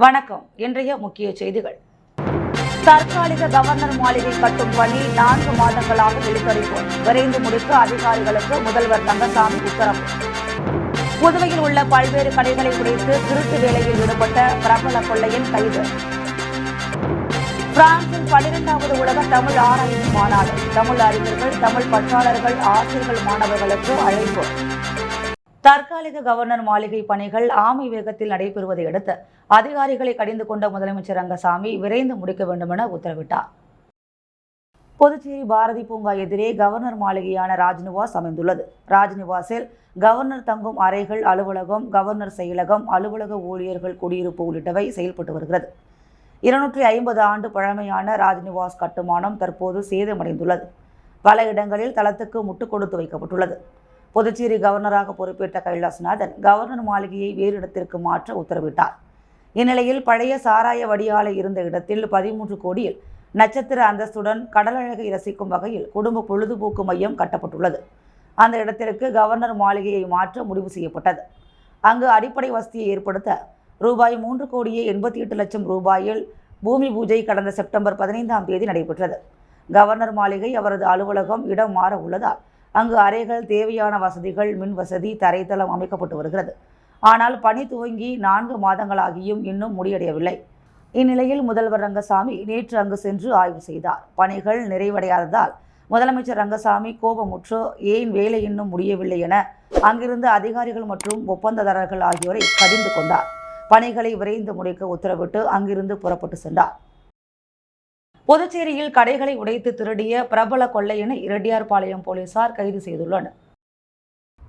வணக்கம். இன்றைய முக்கிய செய்திகள். தற்காலிக கவர்னர் மாளிகை கட்டும் பணி 4 மாதங்களாக இழுத்தடிப்பு. விரைந்து முடிக்க அதிகாரிகளுக்கு முதல்வர் ரங்கசாமி உத்தரவு. புதுவையில் உள்ள பல்வேறு கடைகளை உடைத்து திருட்டு வேலையில் ஈடுபட்ட பிரபல கொள்ளையன் கைது. பிரான்சில் 12வது உலக தமிழ் ஆராய்ச்சி மாநாடு. தமிழ் அறிஞர்கள், தமிழ் பற்றாளர்கள், ஆசிரியர்கள், மாணவர்களுக்கு அழைப்பு. தற்காலிக கவர்னர் மாளிகை பணிகள் ஆமை வேகத்தில் நடைபெறுவதை அடுத்து அதிகாரிகளை கடிந்து கொண்ட முதலமைச்சர் ரங்கசாமி விரைந்து முடிக்க வேண்டும் என உத்தரவிட்டார். புதுச்சேரி பாரதி பூங்கா எதிரே கவர்னர் மாளிகையான ராஜ்நிவாஸ் அமைந்துள்ளது. ராஜ்நிவாஸில் கவர்னர் தங்கும் அறைகள், அலுவலகம், கவர்னர் செயலகம், அலுவலக ஊழியர்கள் குடியிருப்பு உள்ளிட்டவை செயல்பட்டு வருகிறது. 250 ஆண்டு பழமையான ராஜ்நிவாஸ் கட்டுமானம் தற்போது சேதமடைந்துள்ளது. பல இடங்களில் தளத்துக்கு முட்டு கொடுத்து வைக்கப்பட்டுள்ளது. புதுச்சேரி கவர்னராக பொறுப்பேற்ற கைலாசநாதன் கவர்னர் மாளிகையை வேறு இடத்திற்கு மாற்ற உத்தரவிட்டார். இந்நிலையில் பழைய சாராய வடியாலை இருந்த இடத்தில் 13 கோடியில் நட்சத்திர அந்தஸ்துடன் கடலழகை ரசிக்கும் வகையில் குடும்ப பொழுதுபோக்கு மையம் கட்டப்பட்டுள்ளது. அந்த இடத்திற்கு கவர்னர் மாளிகையை மாற்ற முடிவு செய்யப்பட்டது. அங்கு அடிப்படை வசதியை ஏற்படுத்த ரூபாய் 3,88,00,000 ரூபாயில் பூமி பூஜை கடந்த செப்டம்பர் 15ஆம் தேதி நடைபெற்றது. கவர்னர் மாளிகை அவரது அலுவலகம் இடம் மாற உள்ளதால் அங்கு அறைகள், தேவையான வசதிகள், மின் வசதி, தரைத்தளம் அமைக்கப்பட்டு வருகிறது. ஆனால் பணி துவங்கி 4 மாதங்களாகியும் இன்னும் முடியடையவில்லை. இந்நிலையில் முதல்வர் ரங்கசாமி நேற்று அங்கு சென்று ஆய்வு செய்தார். பணிகள் நிறைவடையாததால் முதலமைச்சர் ரங்கசாமி கோபமுற்று ஏன் வேலை இன்னும் முடியவில்லை என அங்கிருந்த அதிகாரிகள் மற்றும் ஒப்பந்ததாரர்கள் ஆகியோரை கடிந்து கொண்டார். பணிகளை விரைந்து முடிக்க உத்தரவிட்டு அங்கிருந்து புறப்பட்டு சென்றார். புதுச்சேரியில் கடைகளை உடைத்து திருடிய பிரபல கொள்ளையனை ரெட்டியார்பாளையம் போலீசார் கைது செய்துள்ளனர்.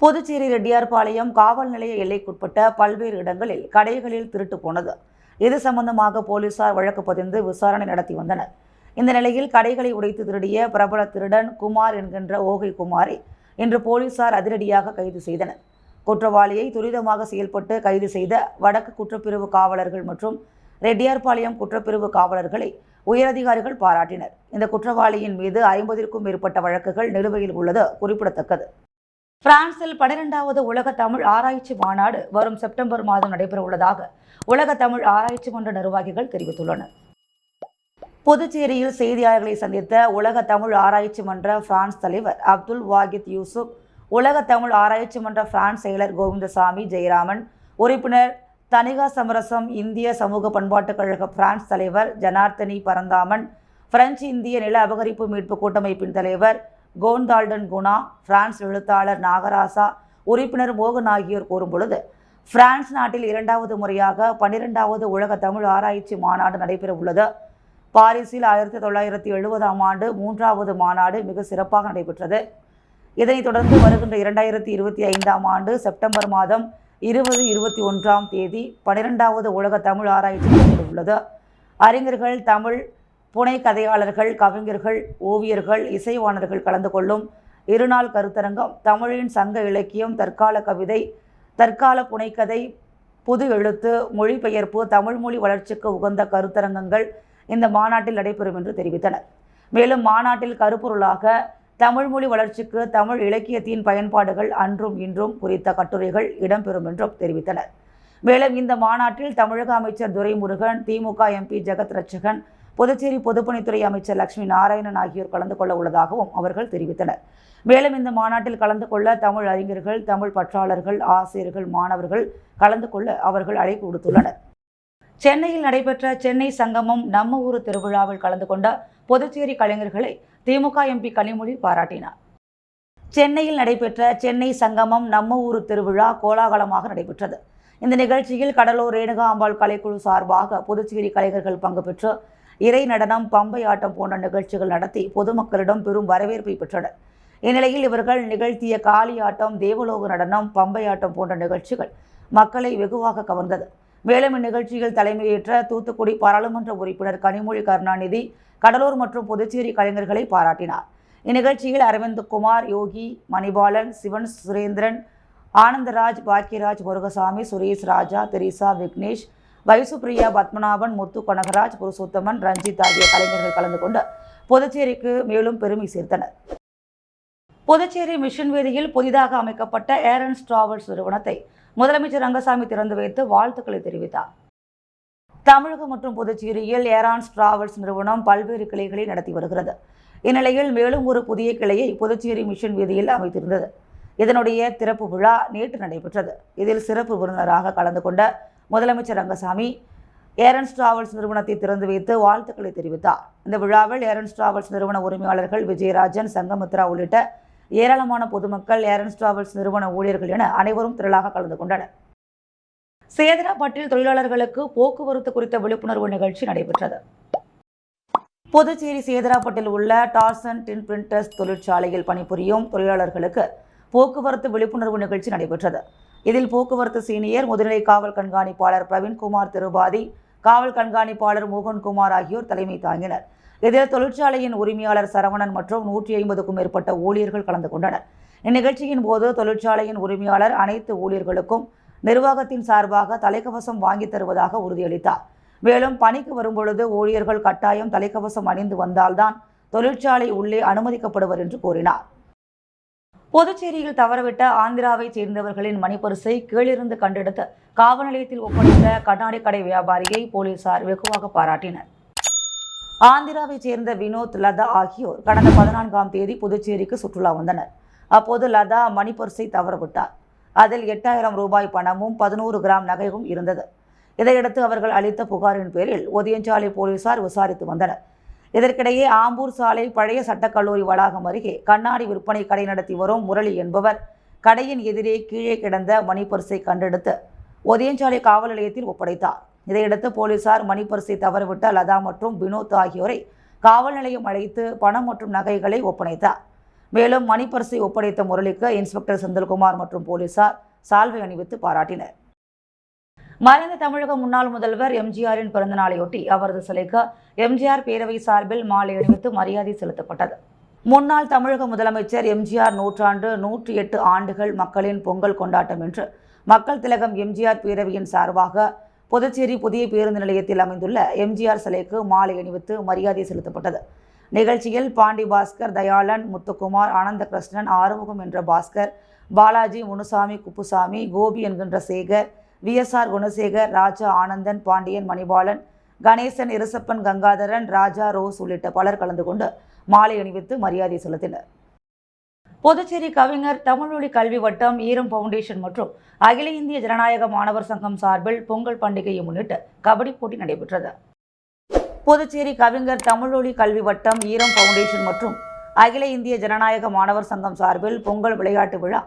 புதுச்சேரி ரெட்டியார்பாளையம் காவல் நிலைய எல்லைக்குட்பட்ட பல்வேறு இடங்களில் கடைகளில் திருட்டு போனது. இது சம்பந்தமாக போலீசார் வழக்கு பதிந்து விசாரணை நடத்தி வந்தனர். இந்த நிலையில் கடைகளை உடைத்து திருடிய பிரபல திருடன் குமார் என்கின்ற ஓகை குமாரை இன்று போலீசார் அதிரடியாக கைது செய்தனர். குற்றவாளியை துரிதமாக செயல்பட்டு கைது செய்த வடக்கு குற்றப்பிரிவு காவலர்கள் மற்றும் ரெட்டியார்பாளையம் குற்றப்பிரிவு காவலர்களை உயரதிகாரிகள் பாராட்டினர். இந்த குற்றவாளியின் மீது 50க்கும் மேற்பட்ட வழக்குகள் நிலுவையில் உள்ளது குறிப்பிடத்தக்கது. பிரான்சில் 12வது உலக தமிழ் ஆராய்ச்சி மாநாடு வரும் செப்டம்பர் மாதம் நடைபெற உள்ளதாக உலக தமிழ் ஆராய்ச்சி மன்ற நிர்வாகிகள் தெரிவித்துள்ளனர். புதுச்சேரியில் செய்தியாளர்களை சந்தித்த உலக தமிழ் ஆராய்ச்சி மன்ற பிரான்ஸ் தலைவர் அப்துல் வாகித் யூசுப், உலக தமிழ் ஆராய்ச்சி மன்ற பிரான்ஸ் செயலர் கோவிந்தசாமி ஜெயராமன், உறுப்பினர் தனிகா சமரசம், இந்திய சமூக பண்பாட்டுக் கழக பிரான்ஸ் தலைவர் ஜனார்த்தனி பரந்தாமன், பிரெஞ்சு இந்திய நில அபகரிப்பு மீட்பு கூட்டமைப்பின் தலைவர் கோன்தால்டன் குணா, பிரான்ஸ் எழுத்தாளர் நாகராசா, உறுப்பினர் மோகன் ஆகியோர் கூறும்பொழுது, பிரான்ஸ் நாட்டில் 2வது முறையாக 12வது உலக தமிழ் ஆராய்ச்சி மாநாடு நடைபெற உள்ளது. பாரிஸில் 1970ஆம் ஆண்டு 3வது மாநாடு மிக சிறப்பாக நடைபெற்றது. இதனைத் தொடர்ந்து வருகின்ற 2025ஆம் ஆண்டு செப்டம்பர் மாதம் 20-21ஆம் தேதி 12வது உலக தமிழ் ஆராய்ச்சி நடைபெற உள்ளது. அறிஞர்கள், தமிழ் புனை கதையாளர்கள், கவிஞர்கள், ஓவியர்கள், இசைவாணர்கள் கலந்து கொள்ளும் இருநாள் கருத்தரங்கம் தமிழின் சங்க இலக்கியம், தற்கால கவிதை, தற்கால புனைக்கதை, புது எழுத்து, மொழிபெயர்ப்பு, தமிழ் மொழி வளர்ச்சிக்கு உகந்த கருத்தரங்கங்கள் இந்த மாநாட்டில் நடைபெறும் என்று தெரிவித்தனர். மேலும் மாநாட்டில் கருப்பொருளாக தமிழ் மொழி வளர்ச்சிக்கு தமிழ் இலக்கியத்தின் பயன்பாடுகள் அன்றும் இன்றும் குறித்த கட்டுரைகள் இடம்பெறும் என்றும் தெரிவித்தனர். மேலும் இந்த மாநாட்டில் தமிழக அமைச்சர் துரைமுருகன், திமுக எம்பி ஜெகத் ரட்சகன், புதுச்சேரி பொதுப்பணித்துறை அமைச்சர் லட்சுமி நாராயணன் ஆகியோர் கலந்து கொள்ள உள்ளதாகவும் அவர்கள் தெரிவித்தனர். மேலும் இந்த மாநாட்டில் கலந்து கொள்ள தமிழ் அறிஞர்கள், தமிழ் பற்றாளர்கள், ஆசிரியர்கள், மாணவர்கள் கலந்து கொள்ள அவர்கள் அழைப்பு விடுத்துள்ளனர். சென்னையில் நடைபெற்ற சென்னை சங்கமம் நம்ம ஊரு திருவிழாவில் கலந்து கொண்ட புதுச்சேரி கலைஞர்களை திமுக எம்பி கனிமொழி பாராட்டினார். சென்னையில் நடைபெற்ற சென்னை சங்கமம் நம்ம ஊரு திருவிழா கோலாகலமாக நடைபெற்றது. இந்த நிகழ்ச்சியில் கடலூர் ரேணுகா அம்பாள் கலைக்குழு சார்பாக புதுச்சேரி கலைஞர்கள் பங்கு பெற்று இறை நடனம், பம்பை ஆட்டம் போன்ற நிகழ்ச்சிகள் நடத்தி பொதுமக்களிடம் பெரும் வரவேற்பை பெற்றனர். இந்நிலையில் இவர்கள் நிகழ்த்திய காளி ஆட்டம், தேவலோக நடனம், பம்பை ஆட்டம் போன்ற நிகழ்ச்சிகள் மக்களை வெகுவாக கவர்ந்தது. மேலும் இந்நிகழ்ச்சியில் தலைமையேற்ற தூத்துக்குடி பாராளுமன்ற உறுப்பினர் கனிமொழி கருணாநிதி கடலூர் மற்றும் புதுச்சேரி கலைஞர்களை பாராட்டினார். இந்நிகழ்ச்சியில் அரவிந்த்குமார், யோகி, மணிபாலன், சிவன் சுரேந்திரன், ஆனந்தராஜ், பாக்கியராஜ், முருகசாமி, சுரேஷ் ராஜா, தெரீசா, விக்னேஷ், வைசுப்ரியா, பத்மநாபன், முத்து கனகராஜ், புருஷோத்தமன், ரஞ்சித் ஆகிய கலைஞர்கள் கலந்து கொண்டு புதுச்சேரிக்கு மேலும் பெருமை சேர்த்தனர். புதுச்சேரி மிஷன் வீதியில் புதிதாக அமைக்கப்பட்ட ஏரன்ஸ் டிராவல்ஸ் நிறுவனத்தை முதலமைச்சர் ரங்கசாமி திறந்து வைத்து வாழ்த்துக்களை தெரிவித்தார். தமிழகம் மற்றும் புதுச்சேரியில் ஏரான்ஸ் டிராவல்ஸ் நிறுவனம் பல்வேறு கிளைகளை நடத்தி வருகிறது. இந்நிலையில் மேலும் ஒரு புதிய கிளையை புதுச்சேரி மிஷன் வீதியில் அமைத்திருந்தது. இதனுடைய திறப்பு விழா நேற்று நடைபெற்றது. இதில் சிறப்பு விருந்தினராக கலந்து கொண்ட முதலமைச்சர் ரங்கசாமி ஏரன்ஸ் டிராவல்ஸ் நிறுவனத்தை திறந்து வைத்து வாழ்த்துக்களை தெரிவித்தார். இந்த விழாவில் ஏரன்ஸ் டிராவல்ஸ் நிறுவன உரிமையாளர்கள் விஜயராஜன், சங்கமித்ரா உள்ளிட்ட ஏராளமான பொதுமக்கள், ஏரன்ஸ் டிராவல்ஸ் நிறுவன ஊழியர்கள் என அனைவரும் திரளாக கலந்து கொண்டனர். சேதராப்பட்டில் தொழிலாளர்களுக்கு போக்குவரத்து குறித்த விழிப்புணர்வு நிகழ்ச்சி நடைபெற்றது. புதுச்சேரி சேதராப்பட்டில் உள்ள டார்சன் டின் பிரிண்டர்ஸ் தொழிற்சாலையில் பணிபுரியும் தொழிலாளர்களுக்கு போக்குவரத்து விழிப்புணர்வு நிகழ்ச்சி நடைபெற்றது. இதில் போக்குவரத்து சீனியர் முதுநிலை காவல் கண்காணிப்பாளர் பிரவீன்குமார் திருபாதி, காவல் கண்காணிப்பாளர் மோகன்குமார் ஆகியோர் தலைமை தாங்கினர். இதில் தொழிற்சாலையின் உரிமையாளர் சரவணன் மற்றும் 150க்கும் மேற்பட்ட ஊழியர்கள் கலந்து கொண்டனர். இந்நிகழ்ச்சியின் போது தொழிற்சாலையின் உரிமையாளர் அனைத்து ஊழியர்களுக்கும் நிர்வாகத்தின் சார்பாக தலைக்கவசம் வாங்கி தருவதாக உறுதியளித்தார். மேலும் பணிக்கு வரும்பொழுது ஊழியர்கள் கட்டாயம் தலைக்கவசம் அணிந்து வந்தால்தான் தொழிற்சாலை உள்ளே அனுமதிக்கப்படுவர் என்று கூறினார். புதுச்சேரியில் தவறவிட்ட ஆந்திராவைச் சேர்ந்தவர்களின் மணிப்பரிசை கீழிருந்து கண்டெடுத்து காவல் நிலையத்தில் ஒப்படைத்த கண்ணாடி கடை வியாபாரியை போலீசார் வெகுவாக பாராட்டினர். ஆந்திராவைச் சேர்ந்த வினோத், லதா ஆகியோர் கடந்த 14ஆம் தேதி புதுச்சேரிக்கு சுற்றுலா வந்தனர். அப்போது லதா மணிப்பரிசை தவறவிட்டார். அதில் 8000 ரூபாய் பணமும் 11 கிராம் நகையும் இருந்தது. இதையடுத்து அவர்கள் அளித்த புகாரின் பேரில் ஒதியஞ்சாலை போலீசார் விசாரித்து வந்தனர். இதற்கிடையே ஆம்பூர் சாலை பழைய சட்டக்கல்லூரி வளாகம் அருகே கண்ணாடி விற்பனை கடை நடத்தி வரும் முரளி என்பவர் கடையின் எதிரே கீழே கிடந்த மணிப்பரிசை கண்டெடுத்து ஒதியஞ்சாலை காவல் நிலையத்தில் ஒப்படைத்தார். இதையடுத்து போலீசார் மணிப்பரிசை தவறவிட்ட லதா மற்றும் வினோத் ஆகியோரை காவல் நிலையம் அழைத்து பணம் மற்றும் நகைகளை ஒப்படைத்தார். மேலும் மணிப்பரிசை ஒப்படைத்த முரளிக்கு இன்ஸ்பெக்டர் செந்தில்குமார் மற்றும் போலீசார் சால்வை அணிவித்து பாராட்டினர். மறைந்த தமிழக முன்னாள் முதல்வர் எம்ஜிஆரின் பிறந்த நாளையொட்டி அவரது சிலைக்கு எம்ஜிஆர் பேரவை சார்பில் மாலை அணிவித்து மரியாதை செலுத்தப்பட்டது. முன்னாள் தமிழக முதலமைச்சர் எம்ஜிஆர் நூற்றாண்டு 108 ஆண்டுகள் மக்களின் பொங்கல் கொண்டாட்டம் என்று மக்கள் திலகம் எம்ஜிஆர் பேரவையின் சார்பாக புதுச்சேரி புதிய பேருந்து நிலையத்தில் அமைந்துள்ள எம்ஜிஆர் சிலைக்கு மாலை அணிவித்து மரியாதை செலுத்தப்பட்டது. நிகழ்ச்சியில் பாண்டி பாஸ்கர், தயாளன், முத்துக்குமார், ஆனந்த கிருஷ்ணன், ஆறுமுகம் என்ற பாஸ்கர், பாலாஜி, முனுசாமி, குப்புசாமி, கோபி என்கின்ற சேகர், விஎஸ்ஆர் குணசேகர், ராஜா, ஆனந்தன், பாண்டியன், மணிபாலன், கணேசன், இருசப்பன், கங்காதரன், ராஜா, ரோஸ் உள்ளிட்ட பலர் கலந்து கொண்டு மாலை அணிவித்து மரியாதை செலுத்தினர். புதுச்சேரி கவிஞர் தமிழ்மொழி கல்வி வட்டம், ஈரம் ஃபவுண்டேஷன் மற்றும் அகில இந்திய ஜனநாயக மாணவர் சங்கம் சார்பில் பொங்கல் பண்டிகையை முன்னிட்டு கபடி போட்டி நடைபெற்றது. புதுச்சேரி கவிஞர் தமிழ்மொழி கல்வி வட்டம், ஈரம் ஃபவுண்டேஷன் மற்றும் அகில இந்திய ஜனநாயக மாணவர் சங்கம் சார்பில் பொங்கல் விளையாட்டு விழா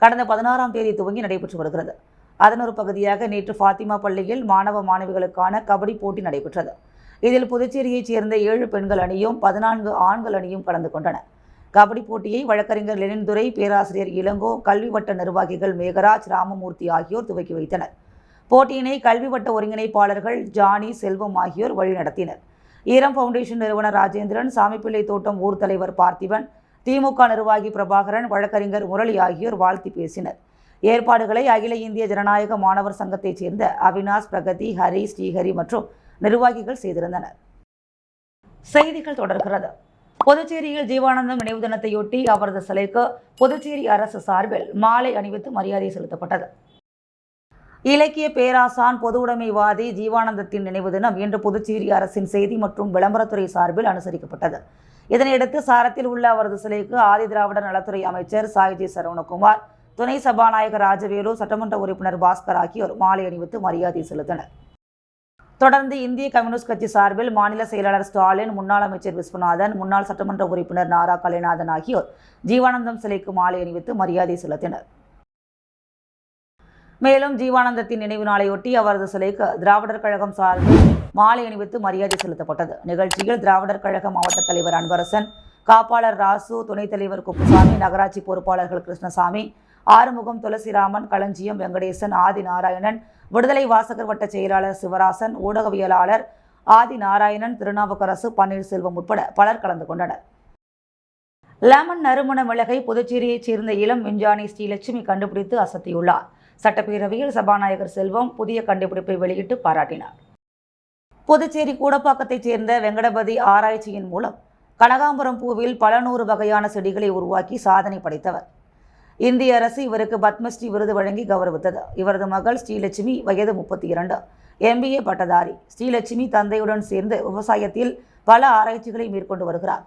கடந்த 16ஆம் தேதி துவங்கி நடைபெற்று வருகிறது. அதன் ஒரு பகுதியாக நேற்று ஃபாத்திமா பள்ளியில் மாணவ மாணவிகளுக்கான கபடி போட்டி நடைபெற்றது. இதில் புதுச்சேரியைச் சேர்ந்த 7 பெண்கள் அணியும் 14 ஆண்கள் அணியும் கலந்து கொண்டன. கபடி போட்டியை வழக்கறிஞர் லெனின்துரை, பேராசிரியர் இளங்கோ, கல்வி வட்ட நிர்வாகிகள் மேகராஜ், ராமமூர்த்தி ஆகியோர் துவக்கி வைத்தனர். போட்டியினை கல்வி வட்ட ஒருங்கிணைப்பாளர்கள் ஜானி, செல்வம் ஆகியோர் வழிநடத்தினர். ஈரம் ஃபவுண்டேஷன் நிறுவனர் ராஜேந்திரன், சாமிப்பிள்ளை தோட்டம் ஊர் தலைவர் பார்த்திபன், திமுக நிர்வாகி பிரபாகரன், வழக்கறிஞர் முரளி ஆகியோர் வாழ்த்தி பேசினர். ஏற்பாடுகளை அகில இந்திய ஜனநாயக மாணவர் சங்கத்தைச் சேர்ந்த அவினாஷ், பிரகதி, ஹரி, ஸ்ரீஹரி மற்றும் நிர்வாகிகள் செய்திருந்தனர். செய்திகள் தொடர்கிறது. புதுச்சேரியில் ஜீவானந்தம் நினைவு தினத்தையொட்டி அவரது சிலைக்கு புதுச்சேரி அரசு சார்பில் மாலை அணிவித்து மரியாதை செலுத்தப்பட்டது. இலக்கிய பேராசான், பொது உடைமைவாதி ஜீவானந்தத்தின் நினைவு தினம் இன்று புதுச்சேரி அரசின் செய்தி மற்றும் விளம்பரத்துறை சார்பில் அனுசரிக்கப்பட்டது. இதனையடுத்து சாரத்தில் உள்ள அவரது சிலைக்கு ஆதி திராவிடர் நலத்துறை அமைச்சர் சாய்ஜி சரவணகுமார், துணை சபாநாயகர் ராஜவேலு, சட்டமன்ற உறுப்பினர் பாஸ்கர் ஆகியோர் மாலை அணிவித்து மரியாதை செலுத்தினர். தொடர்ந்து இந்திய கம்யூனிஸ்ட் கட்சி சார்பில் மாநில செயலாளர் ஸ்டாலின், முன்னாள் அமைச்சர் விஸ்வநாதன், முன்னாள் சட்டமன்ற உறுப்பினர் நாரா கலைநாதன் ஆகியோர் ஜீவானந்தம் சிலைக்கு மாலை அணிவித்து மரியாதை செலுத்தினர். மேலும் ஜீவானந்தத்தின் நினைவு நாளையொட்டி அவரது சிலைக்கு திராவிடர் கழகம் சார்பில் மாலை அணிவித்து மரியாதை செலுத்தப்பட்டது. நிகழ்ச்சியில் திராவிடர் கழக மாவட்ட தலைவர் அன்பரசன், காப்பாளர் ராசு, துணைத் தலைவர் குப்புசாமி, நகராட்சி பொறுப்பாளர்கள் கிருஷ்ணசாமி, ஆறுமுகம், துளசிராமன், களஞ்சியம், வெங்கடேசன், ஆதி நாராயணன், விடுதலை வாசகர் வட்ட செயலாளர் சிவராசன், ஊடகவியலாளர் ஆதி நாராயணன், திருநாவுக்கரசு, பன்னீர்செல்வம் உட்பட பலர் கலந்து கொண்டனர். லெமன் நறுமண மிளகை புதுச்சேரியைச் சேர்ந்த இளம் விஞ்ஞானி ஸ்ரீலட்சுமி கண்டுபிடித்து அசத்தியுள்ளார். சட்டப்பேரவையில் சபாநாயகர் செல்வம் புதிய கண்டுபிடிப்பை வெளியிட்டு பாராட்டினார். புதுச்சேரி கூடப்பாக்கத்தைச் சேர்ந்த வெங்கடபதி ஆராய்ச்சியின் மூலம் கனகாம்பரம் பூவில் பல 100 வகையான செடிகளை உருவாக்கி சாதனை படைத்தவர். இந்திய அரசு இவருக்கு பத்மஸ்ரீ விருது வழங்கி கௌரவித்தது. இவரது மகள் ஸ்ரீலட்சுமி வயது 32, MBA பட்டதாரி. ஸ்ரீலட்சுமி தந்தையுடன் சேர்ந்து விவசாயத்தில் பல ஆராய்ச்சிகளை மேற்கொண்டு வருகிறார்.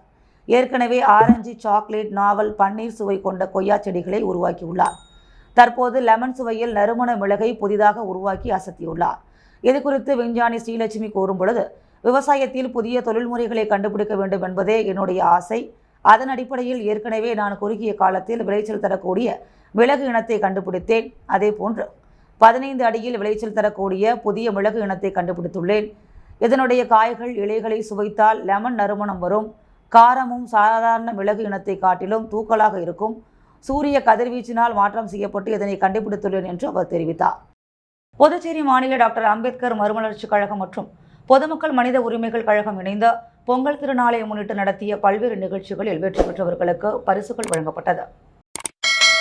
ஏற்கனவே ஆரஞ்சு, சாக்லேட், நாவல், பன்னீர் சுவை கொண்ட கொய்யா செடிகளை உருவாக்கியுள்ளார். தற்போது லெமன் சுவையில் நறுமண மிளகை புதிதாக உருவாக்கி அசத்தியுள்ளார். இதுகுறித்து விஞ்ஞானி ஸ்ரீலட்சுமி கூறும் பொழுது, விவசாயத்தில் புதிய தொழில்முறைகளை கண்டுபிடிக்க வேண்டும் என்பதே என்னுடைய ஆசை. அதன் அடிப்படையில் ஏற்கனவே நான் குறுகிய காலத்தில் விளைச்சல் தரக்கூடிய மிளகு இனத்தை கண்டுபிடித்தேன். அதே போன்று 15 அடியில் விளைச்சல் தரக்கூடிய புதிய மிளகு இனத்தை கண்டுபிடித்துள்ளேன். இதனுடைய காய்கள், இலைகளை சுவைத்தால் லெமன் நறுமணம் வரும். காரமும் சாதாரண மிளகு இனத்தை காட்டிலும் தூக்கலாக இருக்கும். சூரிய கதிர்வீச்சினால் மாற்றம் செய்யப்பட்டு இதனை கண்டுபிடித்துள்ளேன் என்று அவர் தெரிவித்தார். புதுச்சேரி மாநில டாக்டர் அம்பேத்கர் மறுமலர்ச்சி கழகம் மற்றும் பொதுமக்கள் மனித உரிமைகள் கழகம் இணைந்த பொங்கல் திருநாளை முன்னிட்டு நடத்திய பல்வேறு நிகழ்ச்சிகளில் வெற்றி பெற்றவர்களுக்கு பரிசுகள் வழங்கப்பட்டது.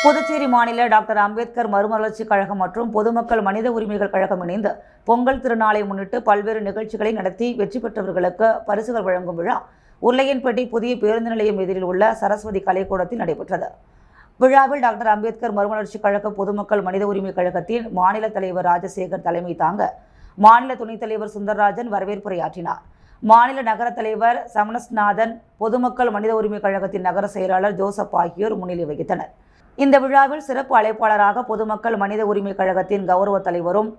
புதுச்சேரி மாநில டாக்டர் அம்பேத்கர் மறுமலர்ச்சி கழகம் மற்றும் பொதுமக்கள் மனித உரிமைகள் கழகம் இணைந்து பொங்கல் திருநாளை முன்னிட்டு பல்வேறு நிகழ்ச்சிகளை நடத்தி வெற்றி பெற்றவர்களுக்கு பரிசுகள் வழங்கும் விழா உருளையன்பேட்டை புதிய பேருந்து நிலையம் எதிரில் உள்ள சரஸ்வதி கலைக்கூடத்தில் நடைபெற்றது. விழாவில் டாக்டர் அம்பேத்கர் மறுமலர்ச்சி கழக பொதுமக்கள் மனித உரிமை கழகத்தின் மாநில தலைவர் ராஜசேகர் தலைமை தாங்க மாநில துணைத் தலைவர் சுந்தரராஜன் வரவேற்புரையாற்றினார். மாநில நகர தலைவர் சமணஸ்நாதன், பொதுமக்கள் மனித உரிமை கழகத்தின் நகர செயலாளர் ஜோசப் ஆகியோர் முன்னிலை வகித்தனர். இந்த விழாவில் சிறப்பு அழைப்பாளராக பொதுமக்கள் மனித உரிமை கழகத்தின் கௌரவ தலைவரும்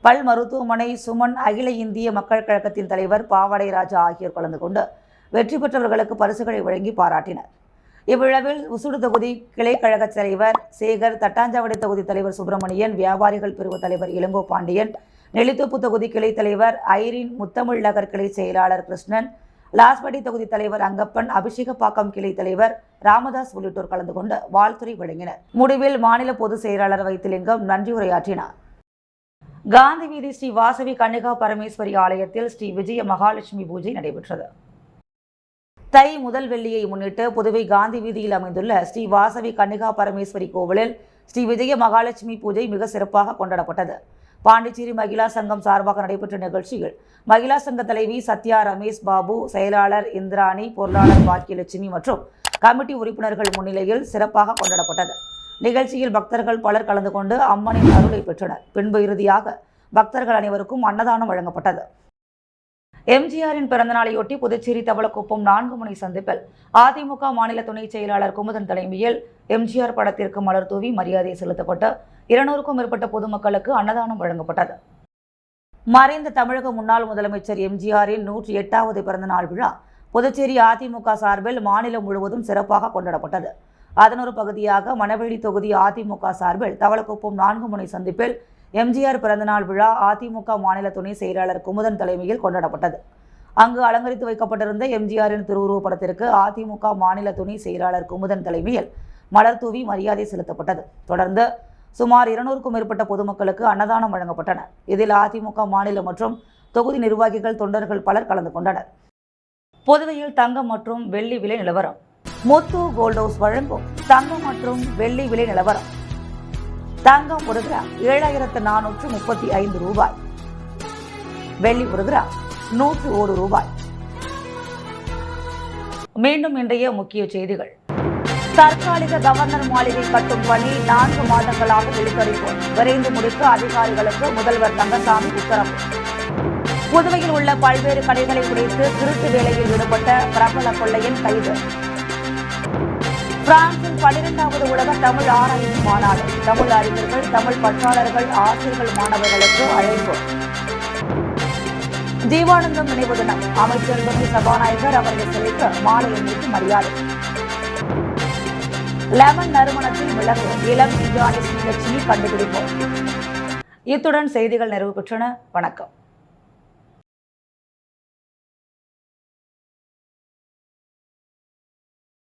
பல் மருத்துவமனை சுமன் அகில இந்திய மக்கள் கழகத்தின் தலைவர் பாவாடை ராஜா ஆகியோர் கலந்து கொண்டு வெற்றி பெற்றவர்களுக்கு பரிசுகளை வழங்கி பாராட்டினர். இவ்விழாவில் உசுடு தொகுதி கிளை கழக தலைவர் சேகர், தட்டாஞ்சாவடி தொகுதி தலைவர் சுப்பிரமணியன், வியாபாரிகள் பிரிவு தலைவர் இளங்கோ பாண்டியன், நெல்லித்தோப்பு தொகுதி கிளை தலைவர் ஐரின், முத்தமிழ் நகர் கிளை செயலாளர் கிருஷ்ணன், லாஸ்பேட்டை தொகுதி தலைவர் அங்கப்பன், அபிஷேகப்பாக்கம் கிளை தலைவர் ராமதாஸ் உள்ளிட்டோர் கலந்து கொண்டு வாழ்த்துரை வழங்கினர். முடிவில் மாநில பொதுச் செயலாளர் வைத்திலிங்கம் நன்றி உரையாற்றினார். காந்தி வீதி ஸ்ரீ வாசவி கன்னிகா பரமேஸ்வரி ஆலயத்தில் ஸ்ரீ விஜய மகாலட்சுமி பூஜை நடைபெற்றது. தை முதல் வெள்ளியை முன்னிட்டு புதுவை காந்தி வீதியில் அமைந்துள்ள ஸ்ரீ வாசவி கன்னிகா பரமேஸ்வரி கோவிலில் ஸ்ரீ விஜய மகாலட்சுமி பூஜை மிக சிறப்பாக கொண்டாடப்பட்டது. பாண்டிச்சேரி மகிழா சங்கம் சார்பாக நடைபெற்ற நிகழ்ச்சியில் மகிழா சங்க தலைவி சத்யா, ரமேஷ் பாபு, செயலாளர் இந்திராணி, பொருளாளர் பாக்கியலட்சுமி மற்றும் கமிட்டி உறுப்பினர்கள் முன்னிலையில் சிறப்பாக கொண்டாடப்பட்டது. நிகழ்ச்சியில் பக்தர்கள் பலர் கலந்து கொண்டு அம்மனின் அருளை பெற்றனர். பின்பு இறுதியாக பக்தர்கள் அனைவருக்கும் அன்னதானம் வழங்கப்பட்டது. எம்ஜிஆரின் பிறந்தநாளையொட்டி புதுச்சேரி தவளக்குப்பம் 4 முனை சந்திப்பில் அதிமுக மாநில துணை செயலாளர் குமுதன் தலைமையில் எம்ஜிஆர் படத்திற்கு மலர் தூவி மரியாதை செலுத்தப்பட்டு 200க்கும் மேற்பட்ட பொதுமக்களுக்கு அன்னதானம் வழங்கப்பட்டது. மறைந்த தமிழக முன்னாள் முதலமைச்சர் எம்ஜிஆரின் 108வது பிறந்தநாள் விழா புதுச்சேரி அதிமுக சார்பில் மாநிலம் முழுவதும் சிறப்பாக கொண்டாடப்பட்டது. அதன் ஒரு பகுதியாக மணவெளி தொகுதி அதிமுக சார்பில் தவளக்குப்பம் 4 முனை சந்திப்பில் எம்ஜிஆர் பிறந்தநாள் விழா அதிமுக மாநில துணை செயலாளர் குமுதன் தலைமையில் கொண்டாடப்பட்டது. அங்கு அலங்கரித்து வைக்கப்பட்டிருந்த எம்ஜிஆரின் திருவுருவப் படத்திற்கு அதிமுக மாநில துணை செயலாளர் குமுதன் தலைமையில் மலர் தூவி மரியாதை செலுத்தப்பட்டது. தொடர்ந்து சுமார் 200க்கும் மேற்பட்ட பொதுமக்களுக்கு அன்னதானம் வழங்கப்பட்டன. இதில் அதிமுக மாநில மற்றும் தொகுதி நிர்வாகிகள், தொண்டர்கள் பலர் கலந்து கொண்டனர். புதுவையில் தங்கம் மற்றும் வெள்ளி விலை நிலவரம். முத்து கோல்ட் ஹவுஸ் வழங்கும் தங்கம் மற்றும் வெள்ளி விலை நிலவரம். தங்கம் 1 கிராம் 7435 ரூபாய். வெள்ளி 1 கிராம் 101 ரூபாய். மீண்டும் இன்றைய முக்கிய செய்திகள். தற்காலிக கவர்னர் மாளிகை கட்டும் பணி 4 மாதங்களாக இழுத்தடிப்பு. விரைந்து முடிக்க அதிகாரிகளுக்கு முதல்வர் ரங்கசாமி உத்தரவு. புதுவையில் உள்ள பல்வேறு கடைகளை உடைத்து திருட்டு வேலையில் ஈடுபட்ட பிரபல கொள்ளையன் கைது. பிரான்சில் 12வது உலக தமிழ் ஆராய்ச்சி மாநாடு. தமிழ் அறிஞர்கள், தமிழ் பற்றாளர்கள், ஆசிரியர்கள், மாணவர்களுக்கு அழைப்பு. ஜீவானந்தம் நினைவு தினம். அமைச்சர் சபாநாயகர் அவர்கள் சிலைக்கு மாலை அணிவித்து மரியாதை. லெமன் நறுமணத்தில் மிளகு. இளம் விஞ்ஞானி ஸ்ரீலட்சுமி கண்டுபிடிப்பு. இத்துடன் செய்திகள் நிறைவு பெற்றன. வணக்கம்.